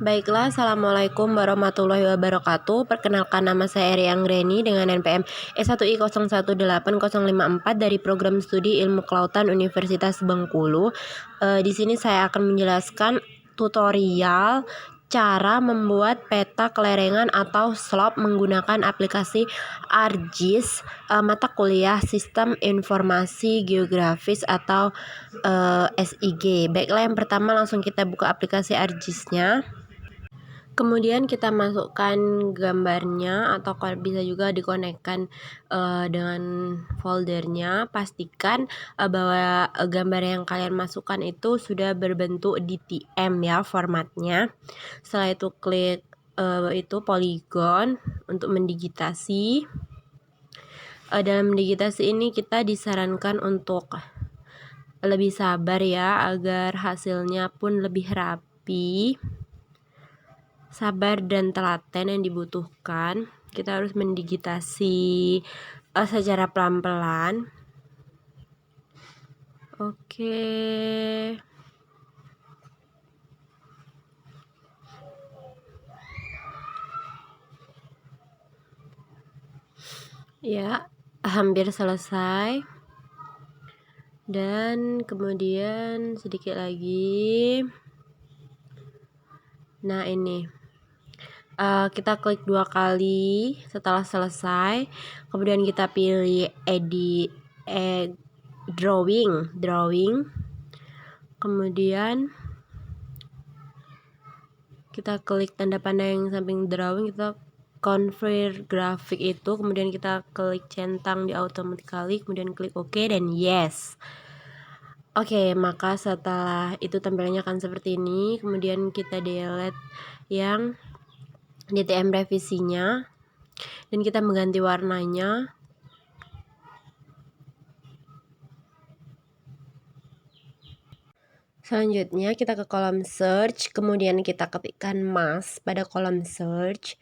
Baiklah, Assalamualaikum warahmatullahi wabarakatuh. Perkenalkan, nama saya Eri Anggreni dengan NPM E1I018054 dari Program Studi Ilmu Kelautan Universitas Bengkulu. Di sini saya akan menjelaskan tutorial cara membuat peta kelerengan atau SLOP menggunakan aplikasi ArcGIS, mata kuliah Sistem Informasi Geografis atau SIG. Baiklah, yang pertama langsung kita buka aplikasi ArcGIS-nya. Kemudian kita masukkan gambarnya, atau bisa juga dikonekkan dengan foldernya. Pastikan bahwa gambar yang kalian masukkan itu sudah berbentuk DTM ya formatnya. Setelah itu klik itu polygon untuk mendigitasi. Dalam digitasi ini kita disarankan untuk lebih sabar ya, agar hasilnya pun lebih rapi. Sabar dan telaten yang dibutuhkan. Kita harus mendigitasi secara pelan-pelan. Oke. Ya, hampir selesai. Dan kemudian sedikit lagi. Nah, ini kita klik 2 kali setelah selesai. Kemudian kita pilih edit drawing. Kemudian kita klik tanda panah yang samping drawing, kita convert grafik itu, kemudian kita klik centang di automatically, kemudian klik OK dan yes. Oke, maka setelah itu tampilannya akan seperti ini. Kemudian kita delete yang DTM revisinya dan kita mengganti warnanya. Selanjutnya kita ke kolom search, kemudian kita ketikkan mass pada kolom search.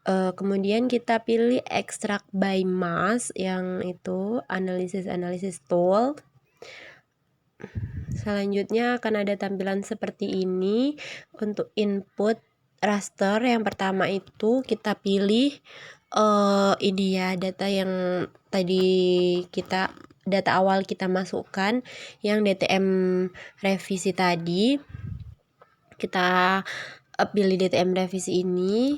Kemudian kita pilih extract by mass, yang itu analisis tool. Selanjutnya akan ada tampilan seperti ini. Untuk input raster, yang pertama itu kita pilih ini ya, data yang tadi data awal kita masukkan, yang DTM revisi tadi. Kita pilih DTM revisi ini,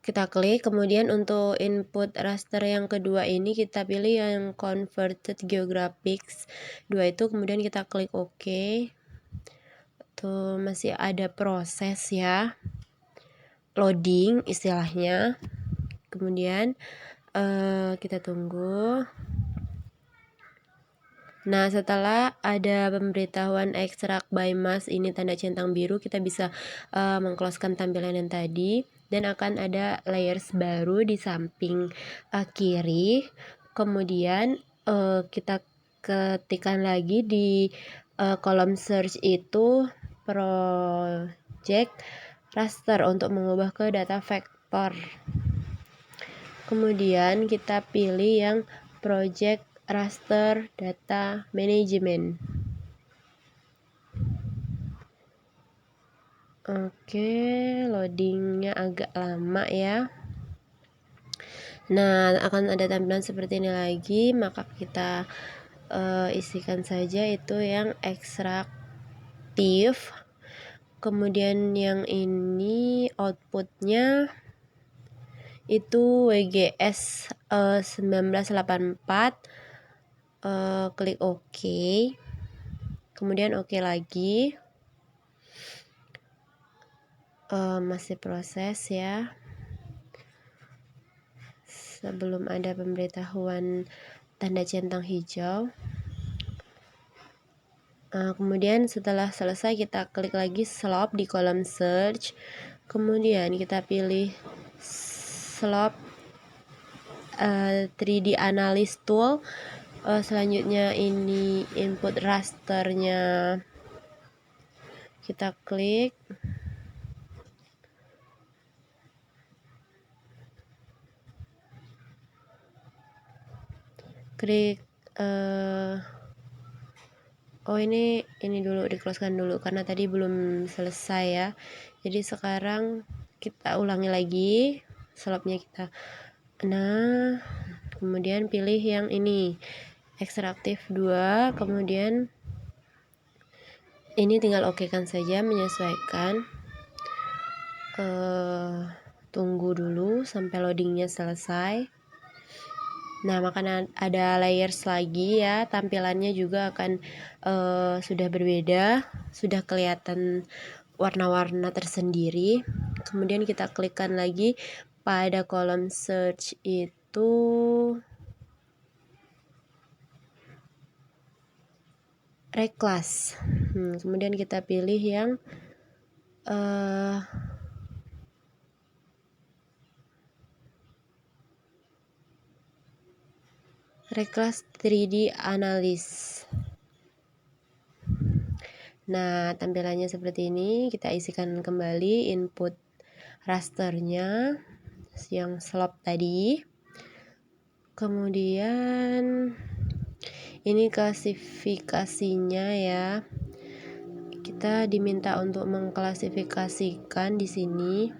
kita klik. Kemudian untuk input raster yang kedua ini kita pilih yang converted geographics 2 itu, kemudian kita klik OK. Tuh, masih ada proses ya, loading istilahnya. Kemudian kita tunggu. Nah, setelah ada pemberitahuan extract by mass ini tanda centang biru, kita bisa mengclosekan tampilan yang tadi, dan akan ada layers baru di samping kiri. Kemudian kita ketikkan lagi di kolom search itu project raster untuk mengubah ke data vektor. Kemudian kita pilih yang project raster data management. Oke, loadingnya agak lama ya. Nah, akan ada tampilan seperti ini lagi, maka kita isikan saja itu yang ekstraktif. Kemudian yang ini outputnya itu WGS 1984. Klik OK, kemudian OK lagi. Masih proses ya, sebelum ada pemberitahuan tanda centang hijau. Kemudian setelah selesai kita klik lagi SLOP di kolom search, kemudian kita pilih SLOP 3D Analysis Tool. Selanjutnya ini input rasternya kita klik. klik oh ini dulu di-close-kan dulu karena tadi belum selesai ya. Jadi sekarang kita ulangi lagi slopnya kita. Nah, kemudian pilih yang ini ekstraktif 2, kemudian ini tinggal oke kan saja, menyesuaikan. Tunggu dulu sampai loadingnya selesai. Nah, makanya ada layers lagi ya, tampilannya juga akan sudah berbeda, sudah kelihatan warna-warna tersendiri. Kemudian kita klikkan lagi pada kolom search itu reclass. Kemudian kita pilih yang reclass 3D Analysis. Nah, tampilannya seperti ini. Kita isikan kembali input rasternya yang slop tadi. Kemudian ini klasifikasinya ya. Kita diminta untuk mengklasifikasikan di sini.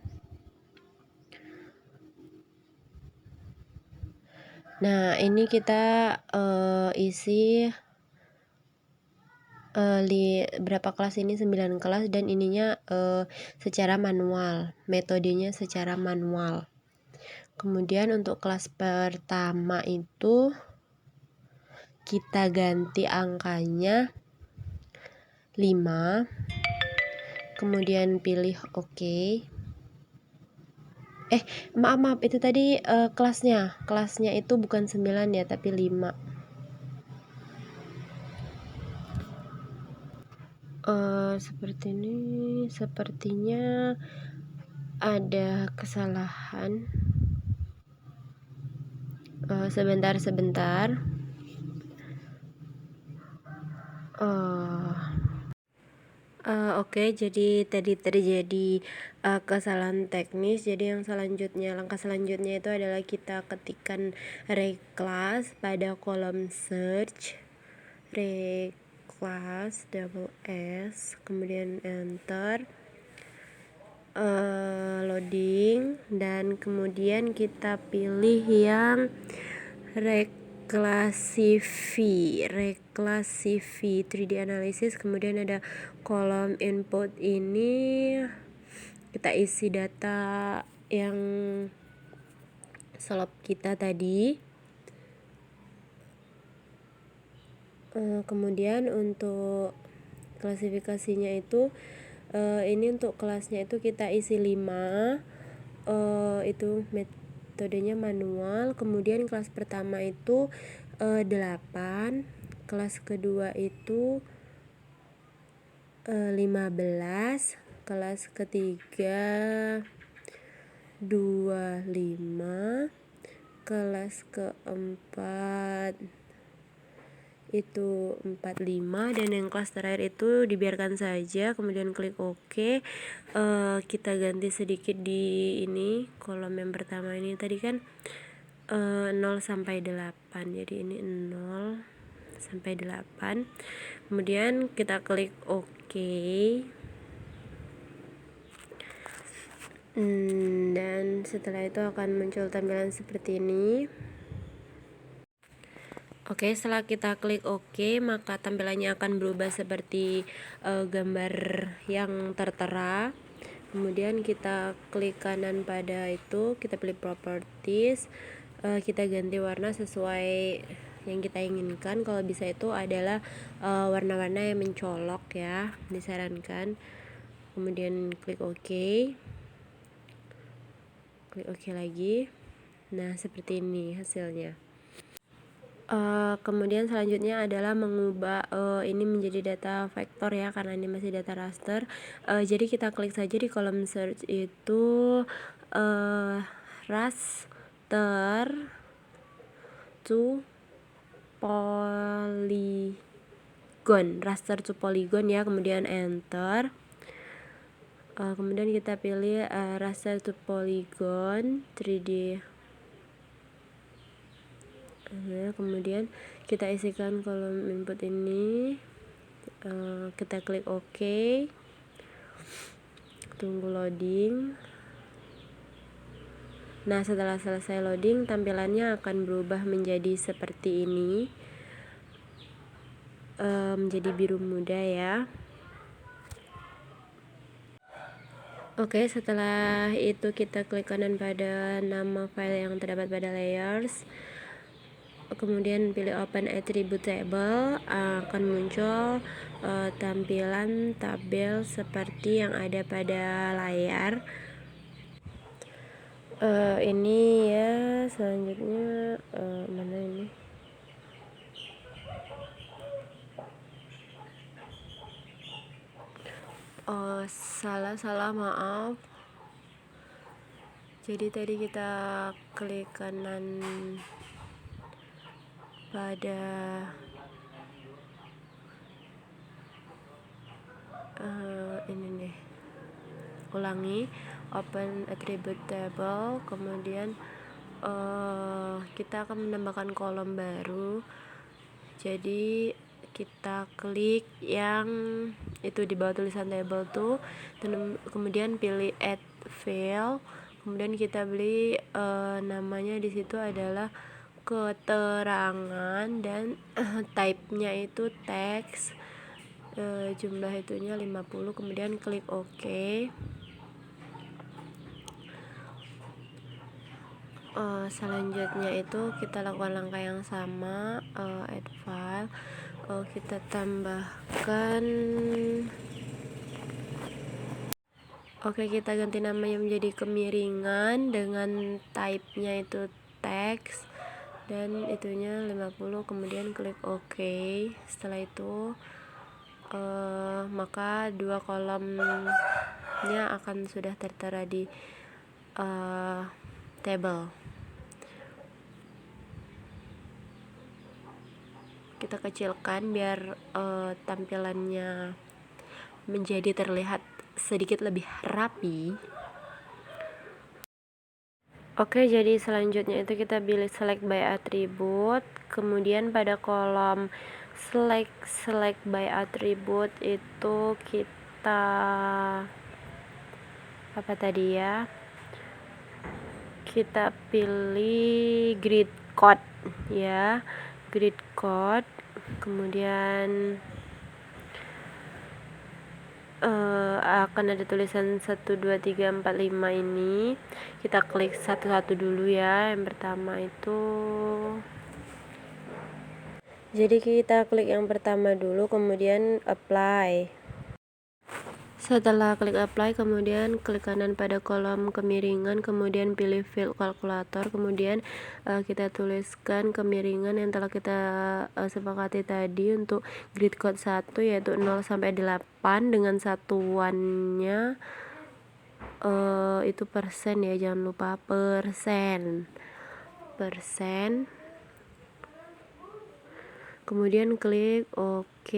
Nah, ini kita isi berapa kelas ini, 9 kelas, dan ininya secara manual, metodenya secara manual. Kemudian untuk kelas pertama itu kita ganti angkanya 5, kemudian pilih oke. Maaf, itu tadi kelasnya itu bukan 9 ya, tapi 5. Seperti ini, sepertinya ada kesalahan. Sebentar. Oke, jadi tadi terjadi kesalahan teknis. Jadi langkah selanjutnya itu adalah kita ketikkan reclass pada kolom search, reclass double S, kemudian enter, loading, dan kemudian kita pilih yang reclassify 3D analysis. Kemudian ada kolom input, ini kita isi data yang slop kita tadi. Kemudian untuk klasifikasinya itu ini untuk kelasnya itu kita isi 5, itu metodenya manual. Kemudian kelas pertama itu 8, kelas kedua itu 15, kelas ketiga 25, kelas keempat itu 45, dan yang kelas terakhir itu dibiarkan saja. Kemudian klik OK. Kita ganti sedikit di ini kolom yang pertama ini tadi kan 0 sampai 8, jadi ini 0 sampai 8. Kemudian kita klik OK, dan setelah itu akan muncul tampilan seperti ini. Oke, setelah kita klik OK, maka tampilannya akan berubah seperti gambar yang tertera. Kemudian kita klik kanan pada itu, kita pilih properties, kita ganti warna sesuai yang kita inginkan. Kalau bisa itu adalah warna-warna yang mencolok ya, disarankan. Kemudian klik OK, klik OK lagi. Nah, seperti ini hasilnya. Kemudian selanjutnya adalah mengubah ini menjadi data vektor ya, karena ini masih data raster. Jadi kita klik saja di kolom search itu raster to polygon ya, kemudian enter. Kemudian kita pilih raster to polygon 3D Kemudian kita isikan kolom input ini, kita klik OK, tunggu loading. Nah, setelah selesai loading, tampilannya akan berubah menjadi seperti ini, menjadi biru muda ya. Oke, setelah itu kita klik kanan pada nama file yang terdapat pada layers, kemudian pilih open attribute table. Akan muncul tampilan tabel seperti yang ada pada layar. Ini ya, selanjutnya mana ini? Salah, maaf. Jadi tadi kita klik kanan pada ini nih. Ulangi, open attribute table, kemudian kita akan menambahkan kolom baru. Jadi kita klik yang itu di bawah tulisan table tuh, dan kemudian pilih add field, kemudian kita beli namanya di situ adalah keterangan, dan type-nya itu teks, jumlah itunya 50, kemudian klik OK. Selanjutnya itu kita lakukan langkah yang sama, add file, kita tambahkan, kita ganti namanya menjadi kemiringan dengan type-nya itu teks, dan itunya 50, kemudian klik OK. Setelah itu maka dua kolomnya akan sudah tertera di table. Kita kecilkan biar tampilannya menjadi terlihat sedikit lebih rapi. Oke, jadi selanjutnya itu kita pilih select by attribute, kemudian pada kolom select by attribute itu kita kita pilih grid code ya, grid code, kemudian akan ada tulisan 1, 2, 3, 4, 5 ini. Kita klik satu-satu dulu ya. Yang pertama itu, jadi kita klik yang pertama dulu, kemudian apply. Setelah klik apply, kemudian klik kanan pada kolom kemiringan, kemudian pilih field kalkulator, kemudian kita tuliskan kemiringan yang telah kita sepakati tadi untuk grid code 1, yaitu 0 sampai 8 dengan satuannya itu persen ya, jangan lupa persen. Kemudian klik OK.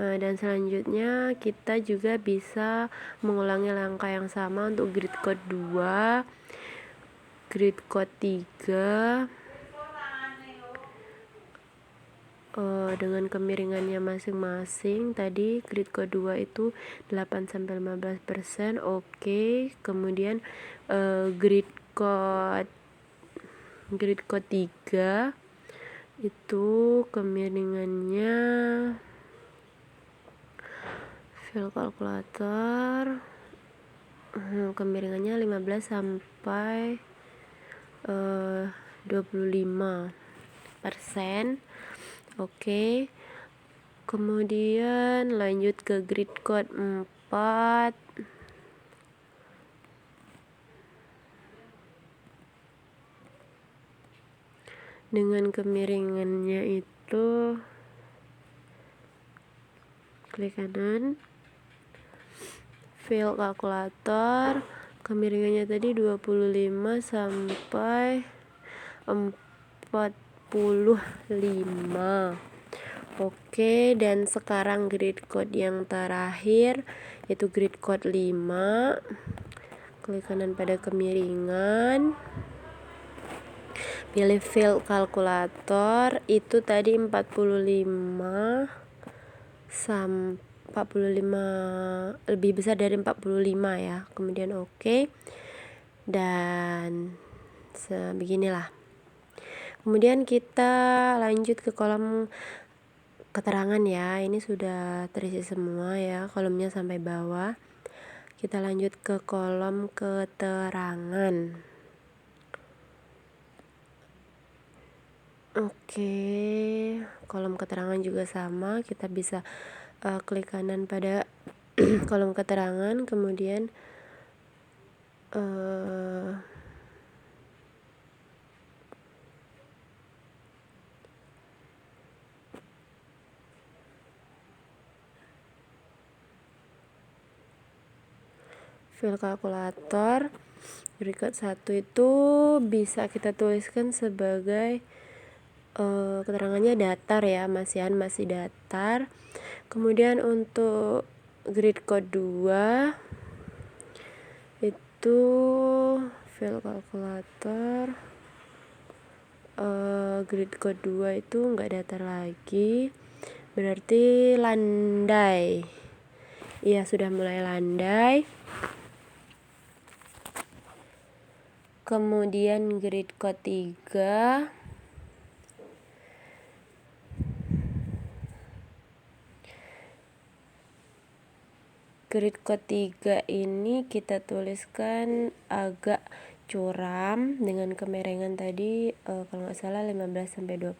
Dan selanjutnya kita juga bisa mengulangi langkah yang sama untuk grid code 2, grid code 3 dengan kemiringannya masing-masing. Tadi grid code 2 itu 8-15%, oke. Kemudian grid code 3 itu kemiringannya, file kalkulator, kemiringannya 15 sampai 25%. Oke. Kemudian lanjut ke grid code 4. Dengan kemiringannya itu klik kanan, file kalkulator, kemiringannya tadi 25 sampai 45. Oke, dan sekarang grid code yang terakhir yaitu grid code 5. Klik kanan pada kemiringan, Pilih file kalkulator, itu tadi 45 lebih besar dari 45 ya. Kemudian oke. Dan beginilah. Kemudian kita lanjut ke kolom keterangan ya. Ini sudah terisi semua ya, kolomnya sampai bawah. Kita lanjut ke kolom keterangan. Oke, kolom keterangan juga sama, kita bisa klik kanan pada kolom keterangan, kemudian file kalkulator berikut 1 itu bisa kita tuliskan sebagai keterangannya datar ya, masih datar. Kemudian untuk grid code 2 itu file kalkulator grid code 2 itu enggak datar lagi, berarti landai. Iya, sudah mulai landai. Kemudian grid code 3 ini kita tuliskan agak curam dengan kemerengan tadi kalau nggak salah 15-25.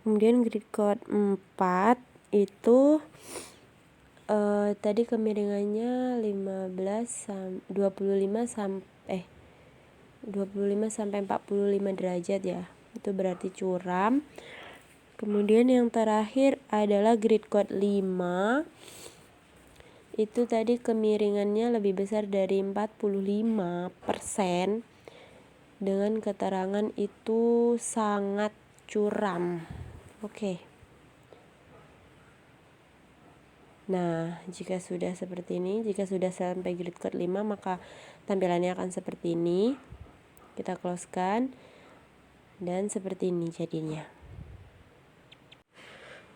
Kemudian grid code 4 itu tadi kemiringannya 25 sampai 45 derajat ya. Itu berarti curam. Kemudian yang terakhir adalah grid code 5. Itu tadi kemiringannya lebih besar dari 45% dengan keterangan itu sangat curam. Oke. Nah, jika sudah seperti ini, jika sudah sampai grid code 5, maka tampilannya akan seperti ini. Kita close-kan dan seperti ini jadinya.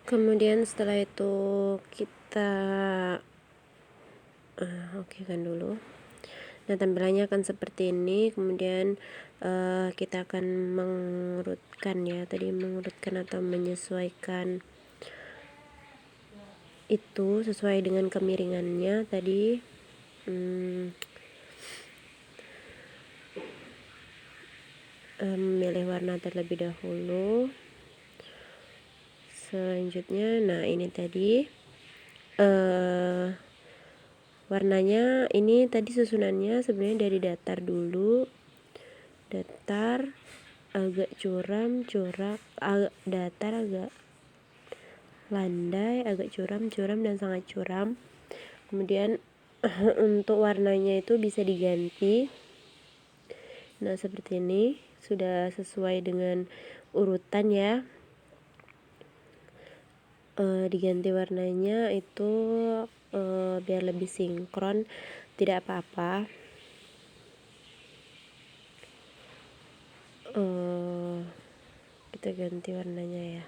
Kemudian setelah itu kita oke kan dulu. Nah, tampilannya akan seperti ini. Kemudian kita akan mengurutkan ya, tadi mengurutkan atau menyesuaikan itu sesuai dengan kemiringannya tadi. Memilih warna terlebih dahulu. Selanjutnya, nah ini tadi warnanya, ini tadi susunannya sebenarnya dari datar dulu, datar, agak curam, agak datar, agak landai, agak curam, dan sangat curam. Kemudian untuk warnanya itu bisa diganti. Nah, seperti ini sudah sesuai dengan urutan ya. Diganti warnanya itu biar lebih sinkron, tidak apa-apa. Kita ganti warnanya ya.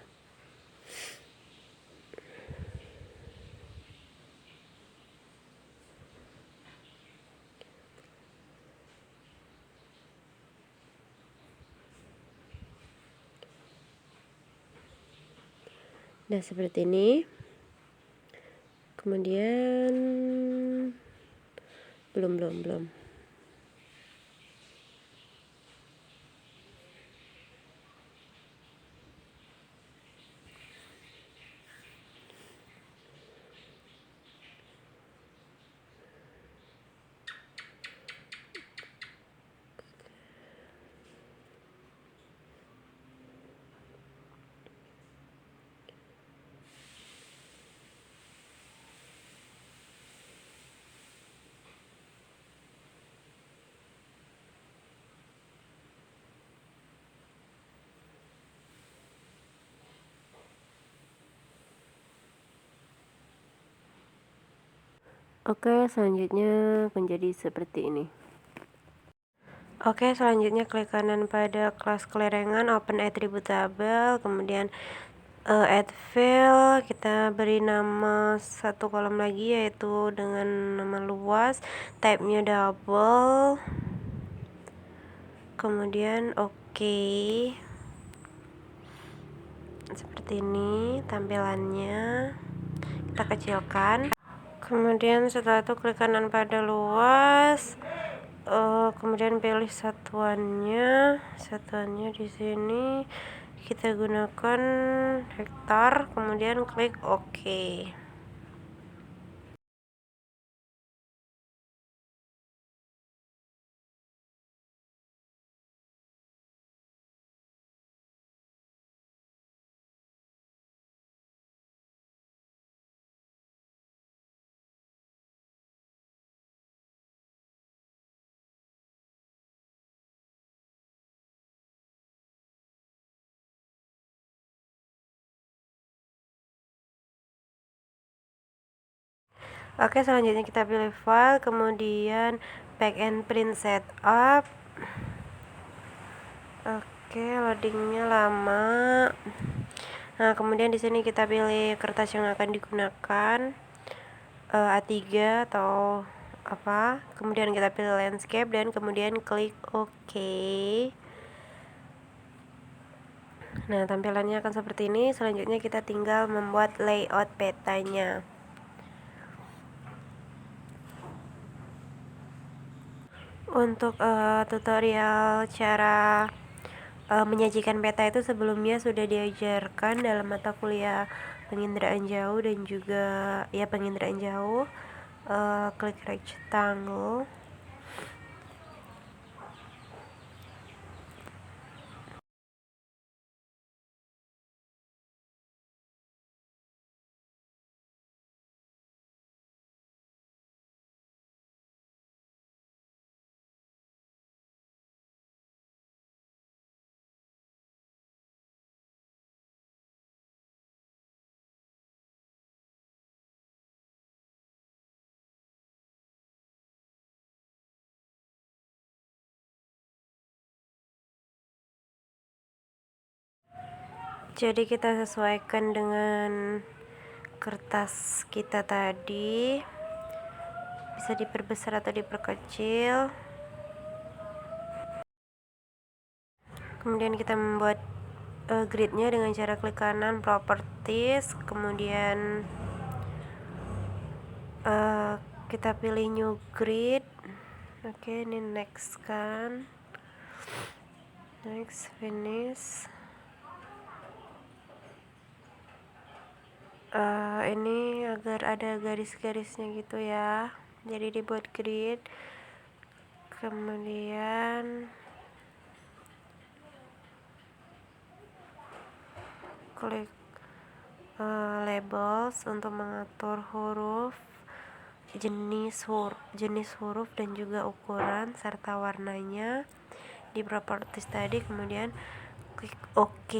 Nah, seperti ini. Kemudian belum. Oke, selanjutnya menjadi seperti ini. Oke, selanjutnya klik kanan pada kelas kelerengan, open attribute table, kemudian add field, kita beri nama satu kolom lagi yaitu dengan nama luas, type-nya double, kemudian oke. Seperti ini tampilannya, kita kecilkan. Kemudian setelah itu klik kanan pada luas, kemudian pilih satuannya di sini kita gunakan hektar, kemudian klik OK. Oke, selanjutnya kita pilih file, kemudian pack and print setup. Oke, loadingnya lama. Nah, kemudian di sini kita pilih kertas yang akan digunakan, A3 atau apa. Kemudian kita pilih landscape dan kemudian klik OK. Nah, tampilannya akan seperti ini. Selanjutnya kita tinggal membuat layout petanya. Untuk tutorial cara menyajikan peta itu sebelumnya sudah diajarkan dalam mata kuliah penginderaan jauh dan juga penginderaan jauh. Klik rectangle. Jadi kita sesuaikan dengan kertas kita tadi, bisa diperbesar atau diperkecil. Kemudian kita membuat gridnya dengan cara klik kanan properties, kemudian kita pilih new grid. Oke, ini next kan, next finish. Ini agar ada garis-garisnya gitu ya, jadi dibuat grid. Kemudian klik labels untuk mengatur huruf, jenis huruf dan juga ukuran serta warnanya di properties tadi. Kemudian klik OK.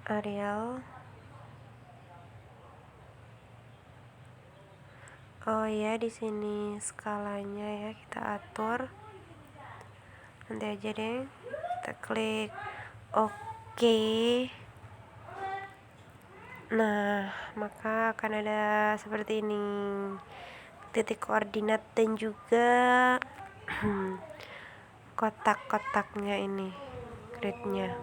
Arial. Oh ya, di sini skalanya ya kita atur. Nanti aja deh. Kita klik OK. Nah, maka akan ada seperti ini. Titik koordinat dan juga kotak-kotaknya ini, gridnya.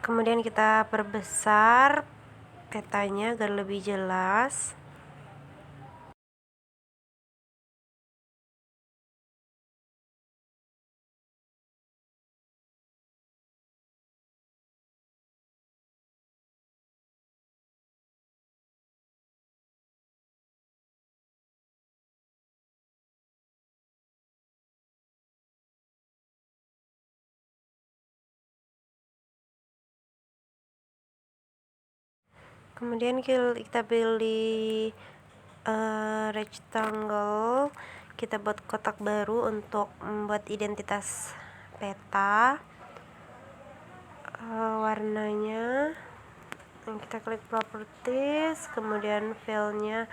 Kemudian kita perbesar petanya agar lebih jelas. Kemudian kita pilih rectangle, kita buat kotak baru untuk membuat identitas peta. Warnanya kita klik properties, kemudian filenya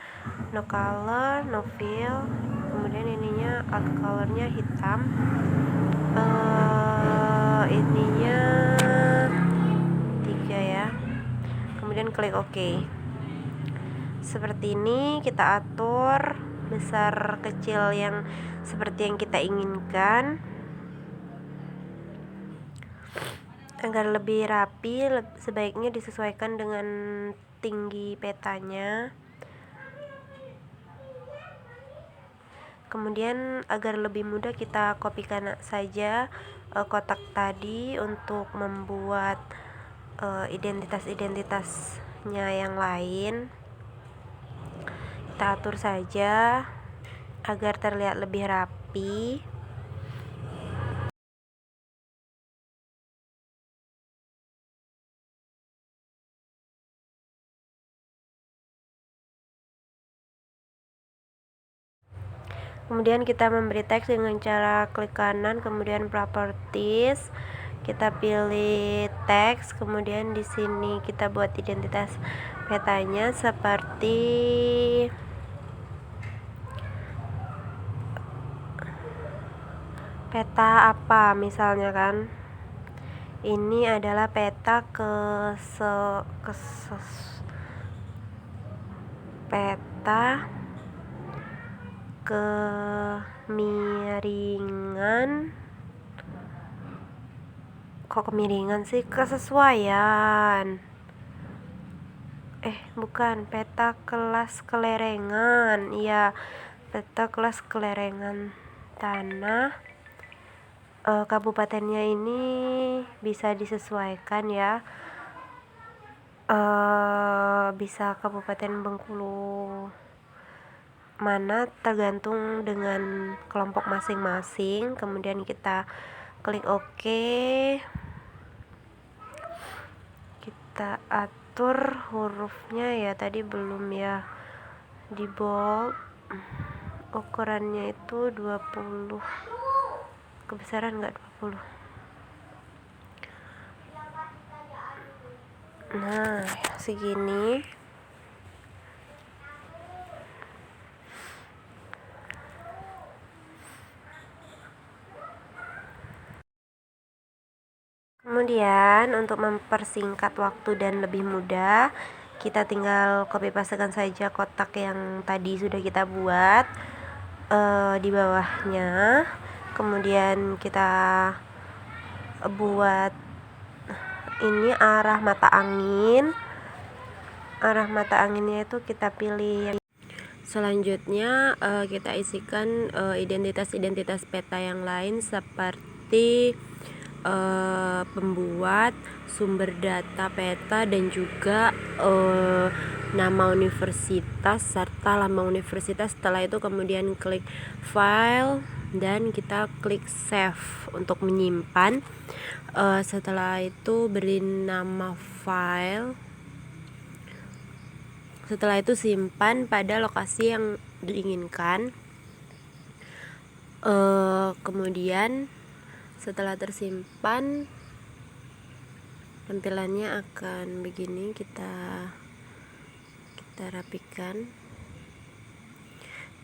no color, no fill, kemudian ininya out colornya hitam, ininya 3 ya, kemudian klik OK. Seperti ini kita atur besar kecil yang seperti yang kita inginkan. Agar lebih rapi, sebaiknya disesuaikan dengan tinggi petanya. Kemudian agar lebih mudah kita kopikan saja kotak tadi untuk membuat identitas-identitasnya yang lain. Kita atur saja agar terlihat lebih rapi. Kemudian kita memberi teks dengan cara klik kanan, kemudian properties, kita pilih teks, kemudian di sini kita buat identitas petanya seperti peta apa misalnya kan. Ini adalah peta peta kemiringan, kok kemiringan sih, kesesuaian, bukan, peta kelas kelerengan, ya, peta kelas kelerengan tanah. Kabupatennya ini bisa disesuaikan ya, bisa Kabupaten Bengkulu mana, tergantung dengan kelompok masing-masing. Kemudian kita klik OK, kita atur hurufnya ya, tadi belum ya, di bold, ukurannya itu 20, kebesaran enggak 20. Nah, segini. Kemudian untuk mempersingkat waktu dan lebih mudah, kita tinggal copy pastekan saja kotak yang tadi sudah kita buat di bawahnya. Kemudian kita buat ini arah mata angin. Arah mata anginnya itu kita pilih. Selanjutnya kita isikan identitas-identitas peta yang lain seperti pembuat, sumber data peta, dan juga nama universitas serta lambang universitas. Setelah itu kemudian klik file dan kita klik save untuk menyimpan. Setelah itu beri nama file. Setelah itu simpan pada lokasi yang diinginkan. Kemudian setelah tersimpan, tampilannya akan begini. Kita rapikan,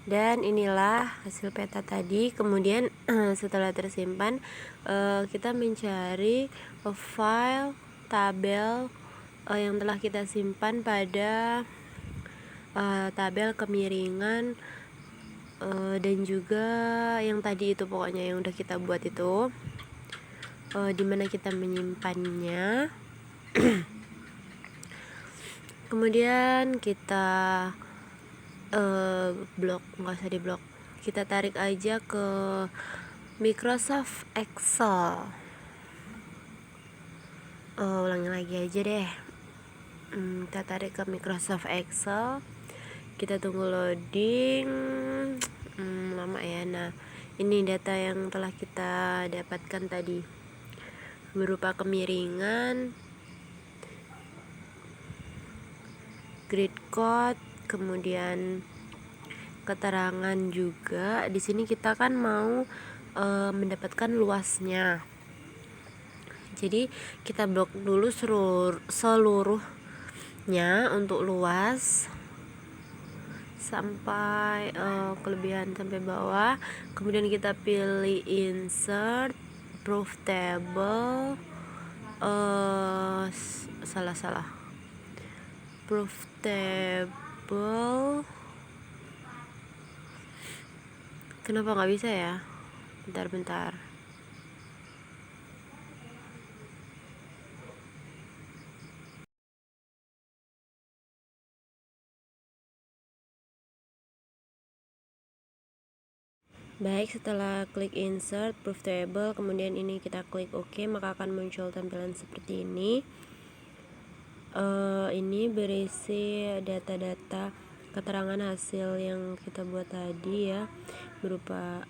dan inilah hasil peta tadi. Kemudian setelah tersimpan, kita mencari file tabel yang telah kita simpan pada tabel kemiringan, dan juga yang tadi itu, pokoknya yang udah kita buat itu, dimana kita menyimpannya. Kemudian kita nggak usah di blok, kita tarik aja ke Microsoft Excel. Ulangi lagi aja deh. Kita tarik ke Microsoft Excel, kita tunggu loading, lama ya. Nah, ini data yang telah kita dapatkan tadi berupa kemiringan, grid code, kemudian keterangan juga. Di sini kita kan mau mendapatkan luasnya. Jadi kita blok dulu seluruhnya untuk luas sampai kelebihan sampai bawah. Kemudian kita pilih insert proof table, salah proof table. Kenapa nggak bisa ya? Bentar. Baik, setelah klik insert proof table, kemudian ini kita klik OK, maka akan muncul tampilan seperti ini. Ini berisi data-data keterangan hasil yang kita buat tadi ya, berupa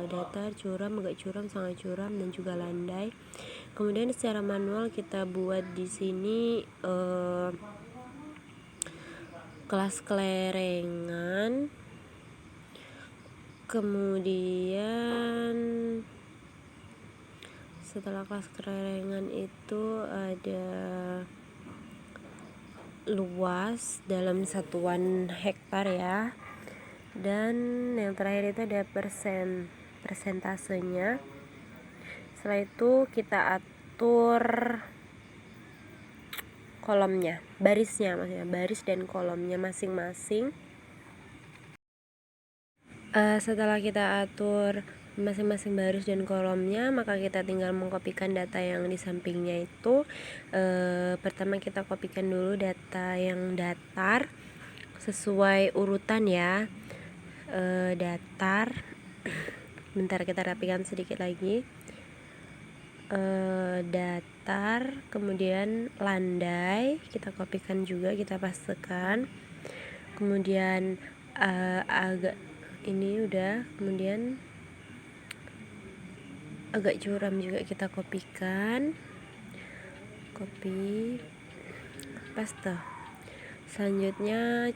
datar, curam, agak curam, sangat curam, dan juga landai. Kemudian secara manual kita buat di sini kelas kelerengan. Kemudian setelah kelas kelerengan itu ada luas dalam satuan hektar ya, dan yang terakhir itu ada persentasenya. Setelah itu kita atur kolomnya, barisnya, maksudnya baris dan kolomnya masing-masing. Setelah kita atur masing-masing baris dan kolomnya, maka kita tinggal mengkopikan data yang di sampingnya itu. Pertama kita kopikan dulu data yang datar sesuai urutan ya. Datar, bentar kita rapikan sedikit lagi. Datar, kemudian landai kita kopikan juga, kita pastekan. Kemudian agak ini udah, kemudian agak curam juga kita kopikan, copy, paste. Selanjutnya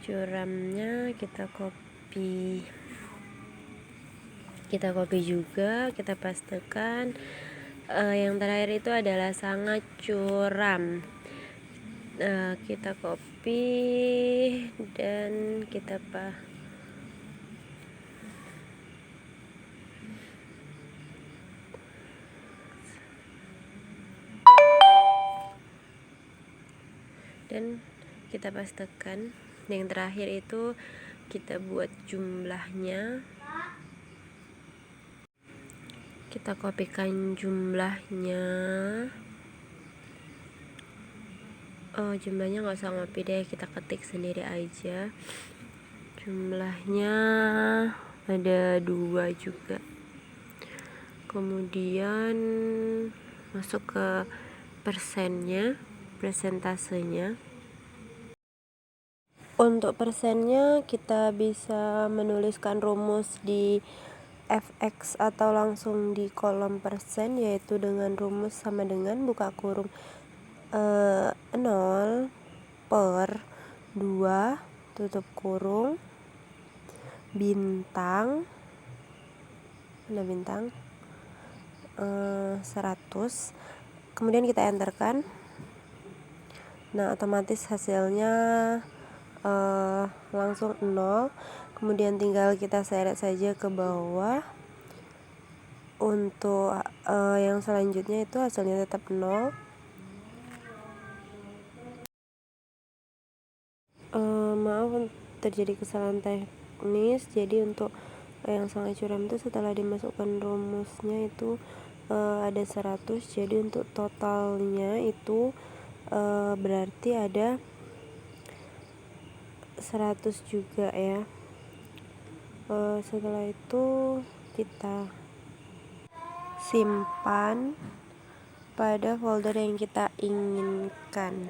curamnya kita copy juga, kita pastekan. Yang terakhir itu adalah sangat curam. Kita copy dan kita pastekan. Yang terakhir itu kita buat jumlahnya, kita kopikan jumlahnya. Jumlahnya nggak usah ngopi deh, kita ketik sendiri aja. Jumlahnya ada 2 juga. Kemudian masuk ke persentasenya. Untuk persennya kita bisa menuliskan rumus di fx atau langsung di kolom persen, yaitu dengan rumus sama dengan buka kurung 0 per 2 tutup kurung bintang 100, kemudian kita enterkan. Nah, otomatis hasilnya langsung 0. Kemudian tinggal kita seret saja ke bawah. Untuk yang selanjutnya itu hasilnya tetap 0. Maaf terjadi kesalahan teknis. Jadi untuk yang sangat curam itu setelah dimasukkan rumusnya itu ada 100. Jadi untuk totalnya itu berarti ada 100 juga ya. Setelah itu kita simpan pada folder yang kita inginkan.